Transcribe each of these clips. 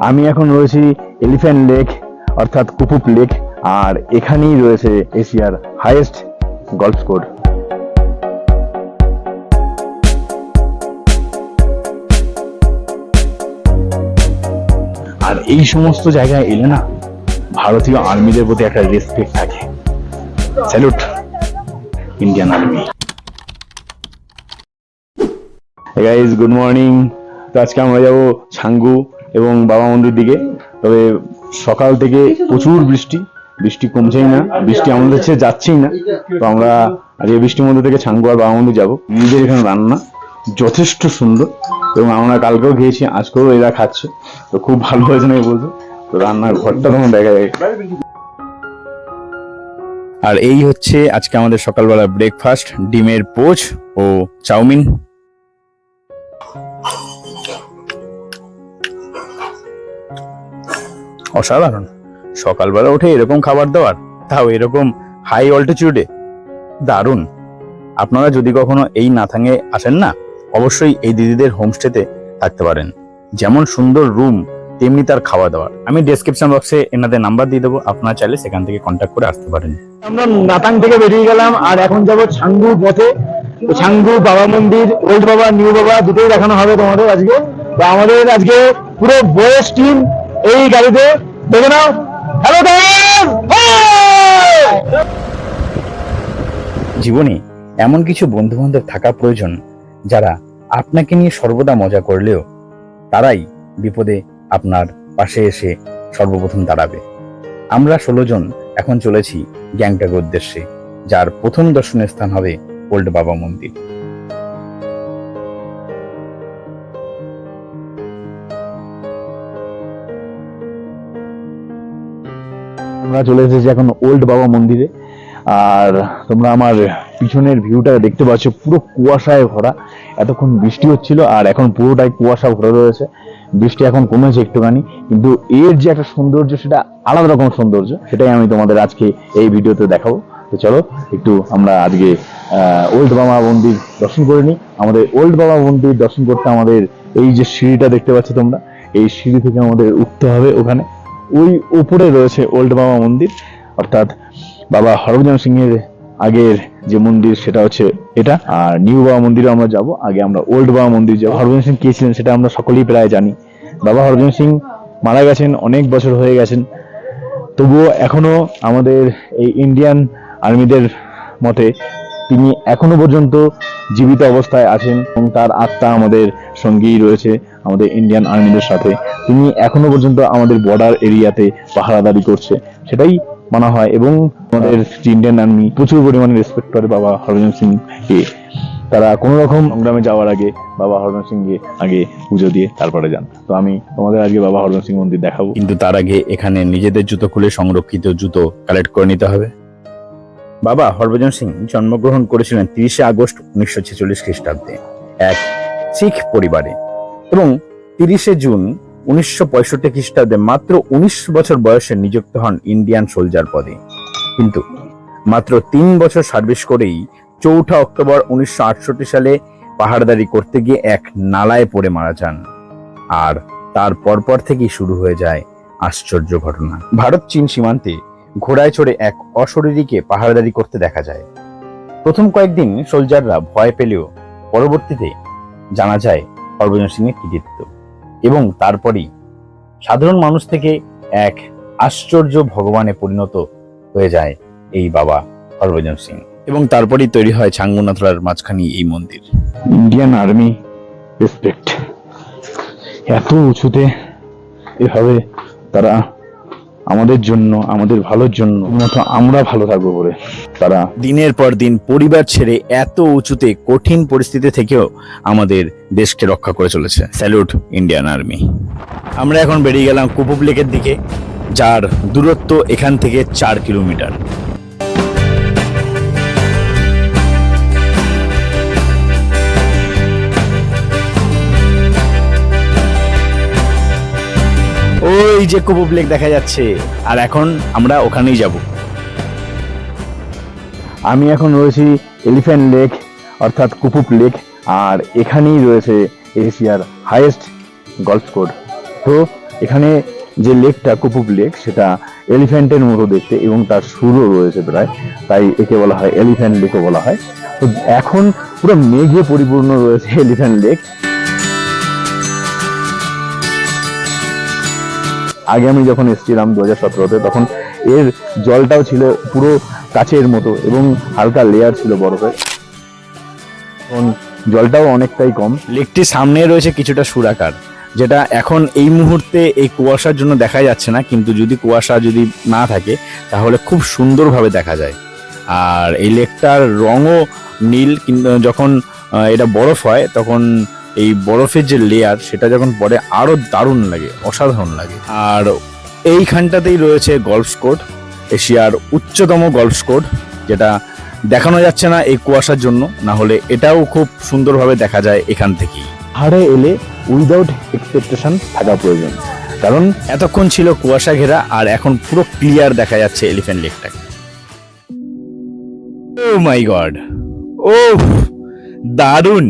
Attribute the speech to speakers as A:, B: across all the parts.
A: আমি এখন রয়েছি এলিফ্যান্ট লেক অর্থাৎ কুপুপ লেক, আর এখানেই রয়েছে এশিয়ার হাইয়েস্ট গলফ কোর্স। আর এই সমস্ত জায়গায় এলে না ভারতীয় আর্মিদের প্রতি একটা রেসপেক্ট থাকে। Salute Indian army. Guys good morning. তো আজকে আমরা যাবো ছাঙ্গু এবং বাবা মন্দির দিকে। তবে সকাল থেকে প্রচুর বৃষ্টি কমছেই না, বৃষ্টি আমাদের কাছে যাচ্ছেই না। তো আমরা আজকে বৃষ্টির মধ্যে থেকে ছাঙ্গু আর বাবা মন্দির যাবো। নিজের এখানে রান্না যথেষ্ট সুন্দর, এবং আমরা কালকেও খেয়েছি, আজকেও এরা খাচ্ছে, তো খুব ভালো হয়েছে না বলতো। তো রান্নার ঘরটা তখন দেখা যায়। আর এই হচ্ছে আজকে আমাদের সকালবেলা ব্রেকফাস্ট, ডিমের পোচ ও চাউমিন। অসাধারণ সকালবেলা উঠে এরকম খাবার দাবার, তাও এরকম হাই অল্টিটিউডে, দারুণ। আপনারা যদি কখনো এই নাথাঙে আসেন না, অবশ্যই এই দিদিদের হোমস্টেতে থাকতে পারেন। যেমন সুন্দর রুম তেমনি তার খাওয়া দাওয়ার। আমি ডেসক্রিপশন বক্সে এনাদের নাম্বার দিয়ে দেবো, আপনারা চাইলে সেখান থেকে কন্ট্যাক্ট করে আসতে পারেন। আমরা নাতাং থেকে বেরিয়ে গেলাম আর এখন যাবো ছাঙ্গু পথে। ছাঙ্গু বাবা মন্দির, ওল্ড বাবা নিউ বাবা দুটোই দেখানো হবে তোমাদের আজকে। তো আমাদের আজকে পুরো বয়স টিম এই গাড়িতে, দেখে নাও। হ্যালো জীবনে এমন কিছু বন্ধু বান্ধব থাকা প্রয়োজন যারা আপনাকে নিয়ে সর্বদা মজা করলেও তারাই বিপদে আপনার পাশে এসে সর্বপ্রথম দাঁড়াবে। আমরা 16 জন এখন চলেছি গ্যাংটকের উদ্দেশ্যে, যার প্রথম দর্শনীয় স্থান হবে ওল্ড বাবা মন্দির। আমরা চলে এসেছি এখন ওল্ড বাবা মন্দিরে। আর তোমরা আমার পিছনের ভিউটা দেখতে পাচ্ছ, পুরো কুয়াশায় ভরা। এতক্ষণ বৃষ্টি হচ্ছিল আর এখন পুরোটাই কুয়াশা ভরা রয়েছে। বৃষ্টি এখন কমেছে একটুখানি, কিন্তু এর যে একটা সৌন্দর্য, সেটা আলাদা রকম সৌন্দর্য, সেটাই আমি তোমাদের আজকে এই ভিডিওতে দেখাবো। তো চলো একটু আমরা আজকে ওল্ড বাবা মন্দির দর্শন করে নিই। আমাদের ওল্ড বাবা মন্দির দর্শন করতে আমাদের এই যে সিঁড়িটা দেখতে পাচ্ছ তোমরা, এই সিঁড়ি থেকে আমাদের উঠতে হবে ওখানে। ওই উপরে রয়েছে ওল্ড বাবা মন্দির, অর্থাৎ বাবা হরভজন সিং এর আগের যে মন্দির সেটা হচ্ছে এটা। আর নিউ বাবা মন্দিরে আমরা যাব, আগে আমরা ওল্ড বাবা মন্দির যাবো। হরভজন সিং কে ছিলেন সেটা আমরা সকলেই প্রায় জানি। বাবা হরভজন সিং মারা গেছেন, অনেক বছর হয়ে গেছেন, তবুও এখনো আমাদের এই ইন্ডিয়ান আর্মিদের মতে তিনি এখনো পর্যন্ত জীবিত অবস্থায় আছেন, এবং তার আত্মা আমাদের সঙ্গেই রয়েছে আমাদের ইন্ডিয়ান আর্মিদের সাথে। তিনি এখনো পর্যন্ত আমাদের বর্ডার এরিয়াতে পাহারাদারি করছে, সেটাই মানা হয়। এবং আমাদের ইন্ডিয়ান আর্মি প্রচুর পরিমাণে রেসপেক্ট করে বাবা হরভজন সিং কে। তারা কোন রকম সংগ্রামে যাওয়ার আগে বাবা হরভজন সিং কে আগে পুজো দিয়ে তারপরে যান। তো আমি তোমাদের আজকে বাবা হরভজন সিং মন্দির দেখাবো, কিন্তু তার আগে এখানে নিজেদের জুতো খুলে সংরক্ষিত জুতো কালেক্ট করে নিতে হবে। বাবা হরভজন সিং জন্মগ্রহণ করেছিলেন 30শে আগস্ট 1946 খ্রিস্টাব্দে এক শিখ পরিবারে, এবং 30শে জুন 1965 খ্রিস্টাব্দে মাত্র 19 বছর বয়সে নিযুক্ত হন ইন্ডিয়ান সোলজার পদে। কিন্তু মাত্র 3 বছর সার্ভিস করেই 4 অক্টোবর 1968 সালে পাহাড়দারি করতে গিয়ে এক নালায় পড়ে মারা যান। আর তার পরপর থেকেই শুরু হয়ে যায় আশ্চর্য ঘটনা। ভারত চীন সীমান্তে ঘোড়ায় চড়ে এক অশরীরীকে পাহাড়দারি করতে দেখা যায়। প্রথম কয়েকদিন সোলজাররা ভয় পেলেও পরবর্তীতে জানা যায় হরভজন সিং এর কৃতিত্ব, এবং তারপরই সাধারণ মানুষ থেকে এক আশ্চর্য ভগবানে পরিণত হয়ে যায় এই বাবা হরভজন সিং, এবং তারপরই তৈরি হয় ছাঙ্গু নাথুলার মাঝখানে এই মন্দির। ইন্ডিয়ান আর্মি রেসপেক্ট, এত উঁচুতে এভাবে তারা আমাদের জন্য, আমাদের ভালোর জন্য, মতো আমরা ভালো থাকবো বলে তারা দিনের পর দিন পরিবার ছেড়ে এত উঁচুতে কঠিন পরিস্থিতি থেকেও আমাদের দেশকে রক্ষা করে চলেছে। Salute Indian army. আমরা এখন বেরিয়ে গেলাম কুপুপ লেকের দিকে, যার দূরত্ব এখান থেকে 4 কিলোমিটার। ওই যে কুপুপ লেক দেখা যাচ্ছে, আর এখন আমরা ওখানেই যাব। আমি এখন রয়েছি এলিফ্যান্ট লেক অর্থাৎ কুপুপ লেক, আর এখানেই রয়েছে এশিয়ার হাইয়েস্ট গলফ কোর্স। তো এখানে যে লেকটা কুপুপ লেক সেটা এলিফ্যান্টের মতো দেখতে এবং তার সুরও রয়েছে প্রায়, তাই একে বলা হয় এলিফ্যান্ট লেকও বলা হয়। তো এখন পুরো মেঘে পরিপূর্ণ রয়েছে এলিফ্যান্ট লেক। আগে আমি যখন এসেছিলাম 2017-তে, তখন এর জলটাও ছিল পুরো কাচের মতো এবং হালকা লেয়ার ছিল বরফের। এখন জলটাও অনেকটাই কম। লেকটির সামনে রয়েছে কিছুটা সুরাকার, যেটা এখন এই মুহূর্তে এই কুয়াশার জন্য দেখা যাচ্ছে না, কিন্তু যদি কুয়াশা যদি না থাকে তাহলে খুব সুন্দরভাবে দেখা যায়। আর এই লেকটার রঙও নীল, কিন্তু যখন এটা বরফ হয় তখন এই বরফের যে লেয়ার সেটা যখন পড়ে আরো দারুণ লাগে, অসাধারণ লাগে। আর এইখানটাতেই রয়েছে গলফ কোর্স, এশিয়ার উচ্চতম গলফ কোর্স, যেটা দেখানো যাচ্ছে না এই কুয়াশার জন্য, না হলে এটাও খুব সুন্দরভাবে দেখা যায় এখান থেকেই। পাহাড়ে এলে উইদাউট এক্সপেকটেশন থাকা প্রয়োজন, কারণ এতক্ষণ ছিল কুয়াশা ঘেরা আর এখন পুরো ক্লিয়ার দেখা যাচ্ছে এলিফ্যান্ট লেকটাকে। ও মাই গড, ও দারুণ,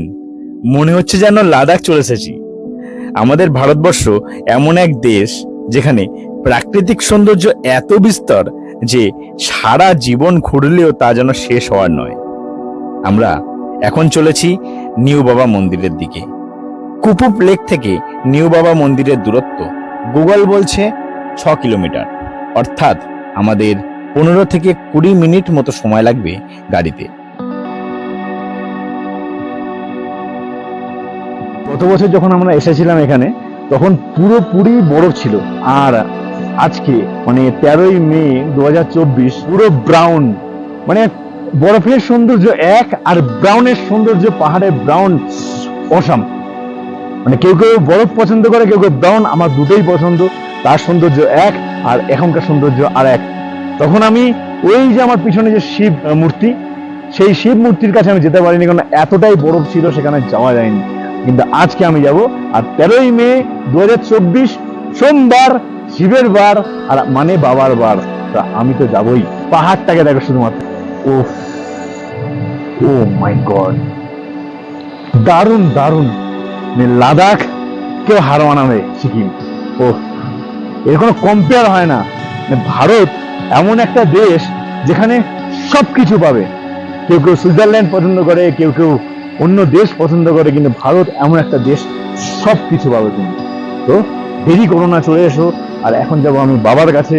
A: মনে হচ্ছে যেন লাদাখ চলে এসেছি। আমাদের ভারতবর্ষ এমন এক দেশ যেখানে প্রাকৃতিক সৌন্দর্য এত বিস্তর যে সারা জীবন ঘুরলেও তা যেন শেষ হওয়ার নয়। আমরা এখন চলেছি নিউ বাবা মন্দিরের দিকে। কুপুপ লেক থেকে নিউ বাবা মন্দিরের দূরত্ব গুগল বলছে 6 কিলোমিটার, অর্থাৎ আমাদের 15 থেকে 20 মিনিট মতো সময় লাগবে গাড়িতে। গত বছর যখন আমরা এসেছিলাম এখানে, তখন পুরোপুরি বরফ ছিল, আর আজকে মানে 13ই মে 2024 পুরো ব্রাউন, মানে বরফের সৌন্দর্য এক আর ব্রাউনের সৌন্দর্য, পাহাড়ে ব্রাউন অসাম। মানে কেউ কেউ বরফ পছন্দ করে, কেউ কেউ ব্রাউন, আমার দুটোই পছন্দ। তার সৌন্দর্য এক আর এখনকার সৌন্দর্য আর এক। তখন আমি ওই যে আমার পিছনে যে শিব মূর্তি, সেই শিব মূর্তির কাছে আমি যেতে পারিনি, কারণ এতটাই বরফ ছিল, সেখানে যাওয়া যায়নি। কিন্তু আজকে আমি যাব, আর 13ই মে 2024 সোমবার, শিবের বার, আর মানে বাবার বার, তা আমি তো যাবই। পাহাড়টাকে দেখো শুধুমাত্র, ও ও মাই গড, দারুণ দারুণ। লাদাখ কেউ হার মানাবে সিকিম, ও এর কোনো কম্পেয়ার হয় না। ভারত এমন একটা দেশ যেখানে সবকিছু পাবে। কেউ কেউ সুইজারল্যান্ড পছন্দ করে, কেউ কেউ অন্য দেশ পছন্দ করে, কিন্তু ভারত এমন একটা দেশ সবকিছু পাবে তুমি। তো দেরি করো না, চলে এসো। আর এখন যাবো আমি বাবার কাছে,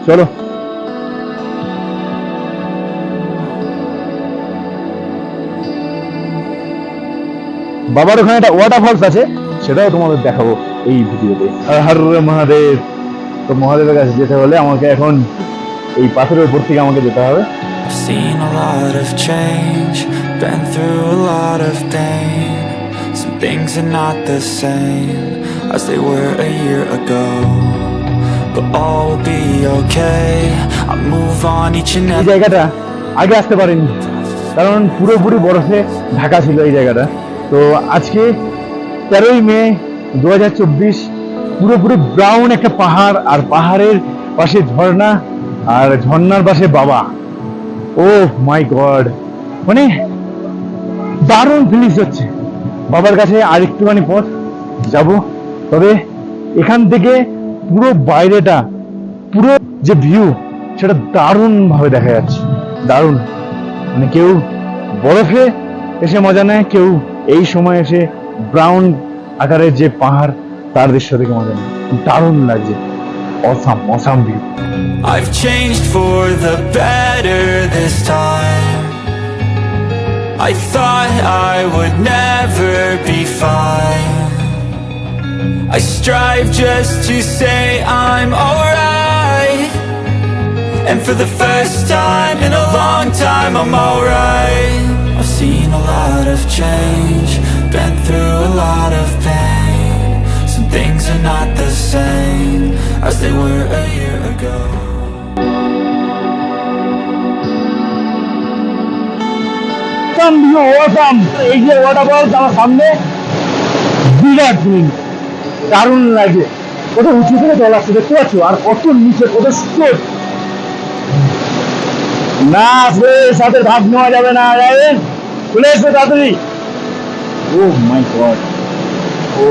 A: চলো। বাবার ওখানে একটা ওয়াটার ফলস আছে, সেটাও তোমাদের দেখাবো এই ভিডিওতে। হর মহাদেব। তো মহাদেবের কাছে যেতে হলে আমাকে এখন এই পাথরের উপর থেকে আমাকে যেতে হবে।
B: Seen a lot of change, been through a lot of pain. Some things are not the same as they were a year ago, but all will be okay. I move on each and
A: এই
B: every
A: জায়গাটা আগে আসতে পারিনি, কারণ পুরোপুরি বরফে ঢাকা ছিল এই জায়গাটা। তো আজকে 13ই মে 2024 পুরোপুরি ব্রাউন একটা পাহাড়, আর পাহাড়ের পাশে ঝর্ণা, আর ঝর্ণার পাশে বাবা। ও মাই গড, মানে দারুণ ফিলিংস হচ্ছে। বাবার কাছে আর একটুখানি পথ যাব, তবে এখান থেকে পুরো বাইরেটা, পুরো যে ভিউ, সেটা দারুণ ভাবে দেখা যাচ্ছে, দারুণ। মানে কেউ বরফে এসে মজা নেয়, কেউ এই সময় এসে ব্রাউন আকারের যে পাহাড় তার দৃশ্য থেকে মজা নেয়। দারুণ লাগছে, awesome awesome view.
B: I've changed for the better this time. I thought I would never be fine. I strive just to say I'm alright, and for the first time in a long time I'm alright. I've seen a lot of change, been through a lot of pain. Some things are not the same as they were a year ago.
A: এই যে waterfall আমার সামনে, বিরাট জিনিস, দারুণ লাগে। কত উঁচু থেকে জল আসছে দেখতে পাচ্ছ, আর কত নিচে, কত স্রোত। না আসলে সাথে ভাগ নেওয়া যাবে না, চলে এসো তাড়াতাড়ি। ও মাই গড, ও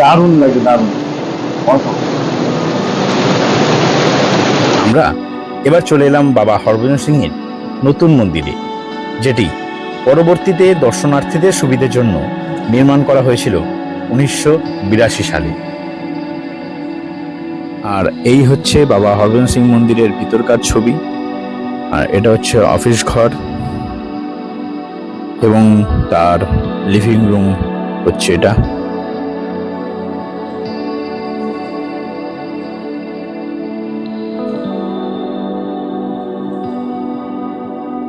A: দারুণ লাগে, দারুণ।
C: আমরা এবার চলে এলাম বাবা হরভজন সিংয়ের নতুন মন্দিরে, যেটি পরবর্তীতে দর্শনার্থীদের সুবিধার জন্য নির্মাণ করা হয়েছিল 1982 সালে। আর এই হচ্ছে বাবা হরভজন সিং মন্দিরের ভিতরকার ছবি। আর এটা হচ্ছে অফিস ঘর এবং তার লিভিং রুম হচ্ছে এটা।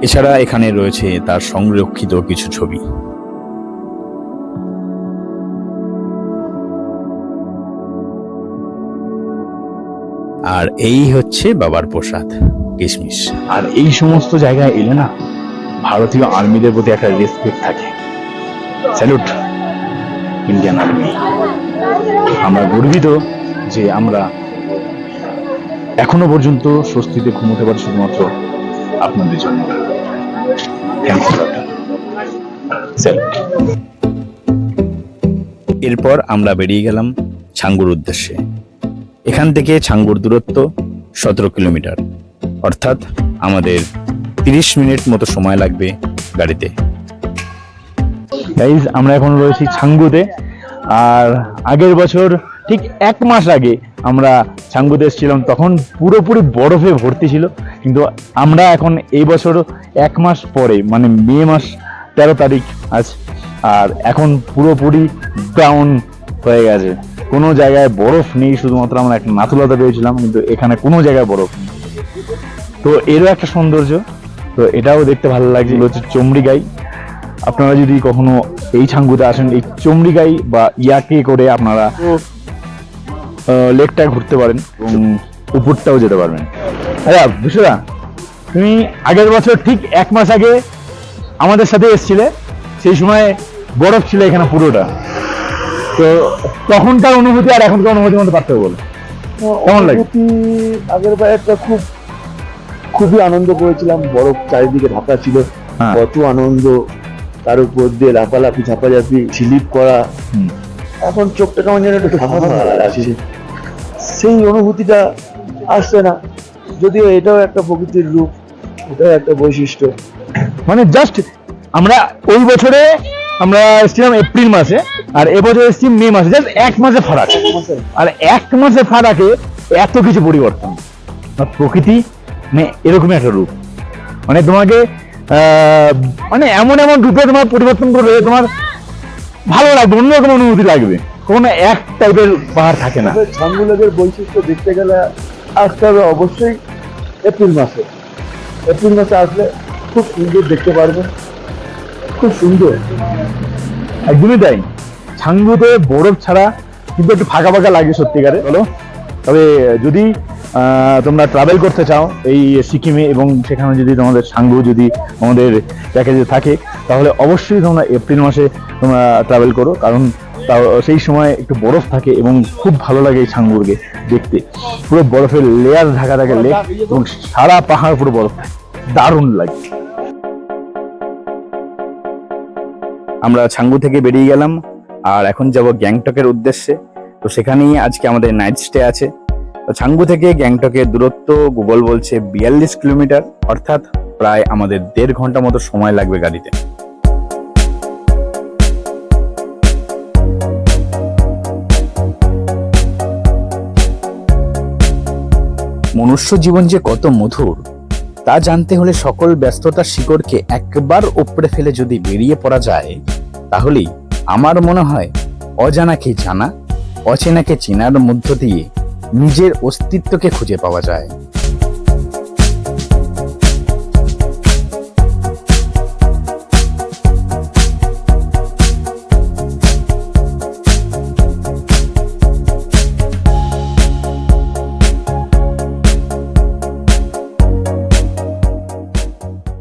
C: এছাড়া এখানে রয়েছে তার সংরক্ষিত কিছু ছবি। আর এই হচ্ছে বাবার প্রসাদ কিশমিশ।
A: আর এই সমস্ত জায়গায় এলে না, ভারতীয় আর্মিদের প্রতি একটা রেসপেক্ট থাকে। Salute Indian army. আমরা গর্বিত যে আমরা এখনো পর্যন্ত স্বস্তিতে ঘুমোতে পারি শুধুমাত্র আপনাদের জন্য। স্যালুট।
C: এরপর আমরা বেরিয়ে গেলাম ছাঙ্গুর উদ্দেশ্যে। এখান থেকে ছাঙ্গুর দূরত্ব 17 কিলোমিটার, অর্থাৎ আমাদের 30 মিনিট মতো সময় লাগবে গাড়িতে।
A: গাইজ, আমরা এখন রয়েছি ছাঙ্গুতে। আর আগের বছর ঠিক 1 মাস আগে আমরা ছাঙ্গুতে এসেছিলাম, তখন পুরোপুরি বরফে ভর্তি ছিল। কিন্তু আমরা এখন এই বছর 1 মাস পরে, মানে মে মাস 13 তারিখ আজ, আর এখন পুরোপুরি ডাউন হয়ে গেছে। কোনো জায়গায় বরফ নেই, শুধুমাত্র আমরা একটা নাথুলাতে পেয়েছিলাম, কিন্তু এখানে কোনো জায়গায় বরফ নেই। তো এরও একটা সৌন্দর্য, তো এটাও দেখতে ভালো লাগছে। হচ্ছে চমড়িগাই। আপনারা যদি কখনো এই ছাঙ্গুতে আসেন, এই চমড়িগাই বা ইয়াকে করে আপনারা লেকটা ঘুরতে পারেন এবং উপরটাও যেতে পারবেন। আচ্ছা বিশ্বদা, তুমি আগের বছর ঠিক 1 মাস আগে আমাদের সাথে এসেছিলে, সেই সময় বরফ ছিল এখানে পুরোটা। তো তখনকার অনুভূতি আর এখনকার অনুভূতির মধ্যে পার্থক্য বলো, কেমন লাগে?
D: আগের বার একটা খুবই আনন্দ করেছিলাম, বরফ চারিদিকে ঢাকা ছিল,
A: হ্যাঁ।
D: কত আনন্দ, তার উপর দিয়ে লাফালাফি ঝাপাঝাপি স্লিপ করা। এখন চোখটা কেমন যেন একটু ফাঁকা ফাঁকা লাগছে, সেই অনুভূতিটা আসছে না। যদিও এটাও একটা প্রকৃতির রূপ, এটাও একটা বৈশিষ্ট্য।
A: মানে জাস্ট আমরা ওই বছরে আমরা এসেছিলাম এপ্রিল মাসে, আর এবছর এসেছি মে মাসে, জাস্ট 1 মাসে ফারাক। আর 1 মাসে ফারাকে এত কিছু পরিবর্তন। প্রকৃতি মানে এরকমই একটা রূপ, মানে তোমাকে মানে এমন এমন রূপে তোমার পরিবর্তন করবে, তোমার ভালো লাগবে, অন্যরকম অনুভূতি লাগবে। কোনো এক টাইপের পাহাড় থাকে না।
D: ছাঙ্গু লেকের বৈশিষ্ট্য দেখতে গেলে আসতে হবে অবশ্যই এপ্রিল মাসে। এপ্রিল মাসে আসলে খুব সুন্দর দেখতে পারবেন, খুব সুন্দর।
A: একদমই তাই। ছাঙ্গুতে বরফ ছাড়া কিন্তু একটু ফাঁকা ফাঁকা লাগে সত্যিকারে। বলো, তবে যদি তোমরা ট্রাভেল করতে চাও এই সিকিমে, এবং সেখানে যদি তোমাদের ছাঙ্গু যদি আমাদের প্যাকেজে থাকে, তাহলে অবশ্যই তোমরা এপ্রিল মাসে তোমরা ট্রাভেল করো, কারণ সেই সময় একটু বরফ থাকে এবং খুব ভালো লাগে এই ছাঙ্গুরকে দেখতে। পুরো বরফের লেয়ার ঢাকা থাকে লেক, এবং সারা পাহাড় পুরো বরফ থাকে, দারুণ লাগে।
C: আমরা ছাঙ্গু থেকে বেরিয়ে গেলাম আর এখন যাব গ্যাংটকের উদ্দেশ্যে। তো সেখানেই আজকে আমাদের নাইট স্টে আছে। তো ছাঙ্গু থেকে গ্যাংটকের দূরত্ব গুগল বলছে 42 কিলোমিটার, অর্থাৎ প্রায় আমাদের 1.5 ঘন্টা মতো সময় লাগবে গাড়িতে। মনুষ্য জীবন যে কত মধুর তা জানতে হলে সকল ব্যস্ততার শিকড়কে একবার উপড়ে ফেলে যদি বেরিয়ে পড়া যায়, তাহলেই আমার মনে হয় অজানাকে জানা, অচেনাকে চেনার মধ্য দিয়ে নিজের অস্তিত্বকে খুঁজে পাওয়া যায়।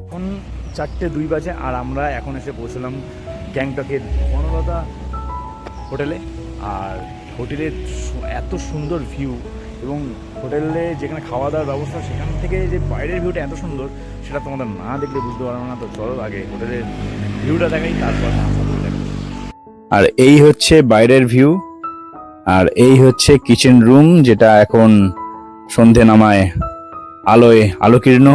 A: এখন 4:02 বাজে, আর আমরা এখন এসে পৌঁছলাম গ্যাংটকের বনলতা হোটেলে। আর হোটেলের এত সুন্দর ভিউ, এবং হোটেলে যেখানে খাওয়া দাওয়ার ব্যবস্থা, সেখান থেকে যে বাইরের ভিউটা এত সুন্দর, সেটা তোমাদের না দেখলে বুঝতে পারবে না। তো চলো আগে হোটেলের ভিউটা দেখাই, তারপর
C: আর এই হচ্ছে বাইরের ভিউ। আর এই হচ্ছে কিচেন রুম, যেটা এখন সন্ধে নামায় আলোয় আলোকীর্ণ।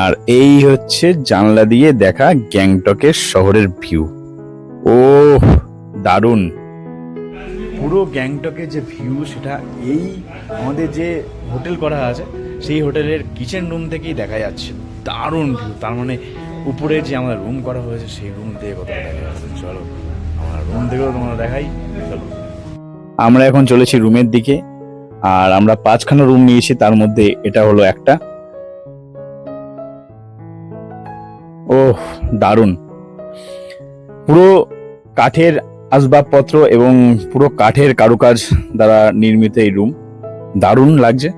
C: আর এই হচ্ছে জানলা দিয়ে দেখা গ্যাংটকের শহরের ভিউ। ও দারুণ! পুরো গ্যাংটকের যে ভিউ সেটা এই আমাদের যে হোটেল করা আছে সেই হোটেলের কিচেন রুম থেকেই দেখা যাচ্ছে। দারুণ ভিউ। তার মানে উপরে যে আমাদের রুম করা হয়েছে সেই রুম থেকে কতটা দেখা যাচ্ছে। চলো আমার রুম থেকেও তোমরা দেখাই। চলো, আমরা এখন চলেছি রুমের দিকে। আর আমরা 5খানা রুম নিয়েছি, তার মধ্যে এটা হলো একটা। ওহ দারুণ! পুরো কাঠের আসবাবপত্র এবং পুরো কাঠের কারুকাজ দ্বারা নির্মিত এই রুম। দারুণ লাগছে।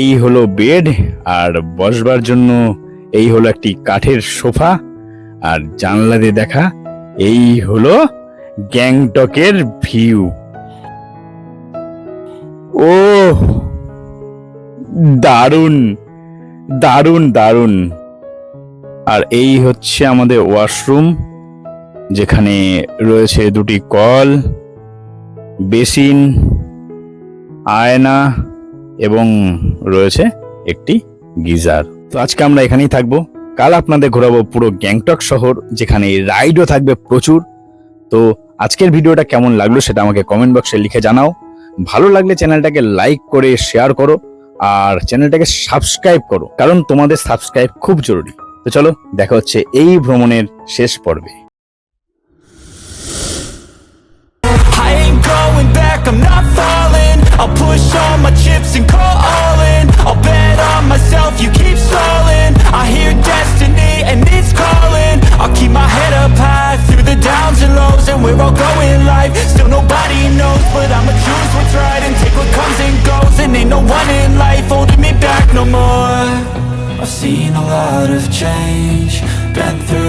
C: এই হলো বেড, আর বসবার জন্য এই হলো একটি কাঠের সোফা। আর জানলা দিয়ে দেখা এই হলো গ্যাংটকের ভিউ। ও দারুণ দারুণ দারুণ! আর এই হচ্ছে আমাদের ওয়াশরুম, যেখানে রয়েছে 2টি কল, বেসিন, আয়না এবং রয়েছে একটি গিজার। তো আজকে আমরা এখানেই থাকবো। কাল আপনাদের ঘোরাবো পুরো গ্যাংটক শহর, যেখানে রাইডও থাকবে প্রচুর। তো আজকের ভিডিওটা কেমন লাগলো সেটা আমাকে কমেন্ট বক্সে লিখে জানাও। ভালো লাগলে চ্যানেলটাকে লাইক করে শেয়ার করো, আর চ্যানেলটাকে সাবস্ক্রাইব করো, কারণ তোমাদের সাবস্ক্রাইব খুব জরুরি। তো চলো, দেখা হচ্ছে এই ভ্রমণের শেষ পর্বে।
B: I ain't going back, I'm not falling. I'll push all my chips and call all in. I'll bet on myself, you keep stalling. I hear destiny and it's calling. I'll keep my head up high through the downs and lows, and we're all going live. Still nobody knows, but I'ma choose what's right and take what comes and goes. And ain't no one in life holding me back no more. I've seen a lot of change, been through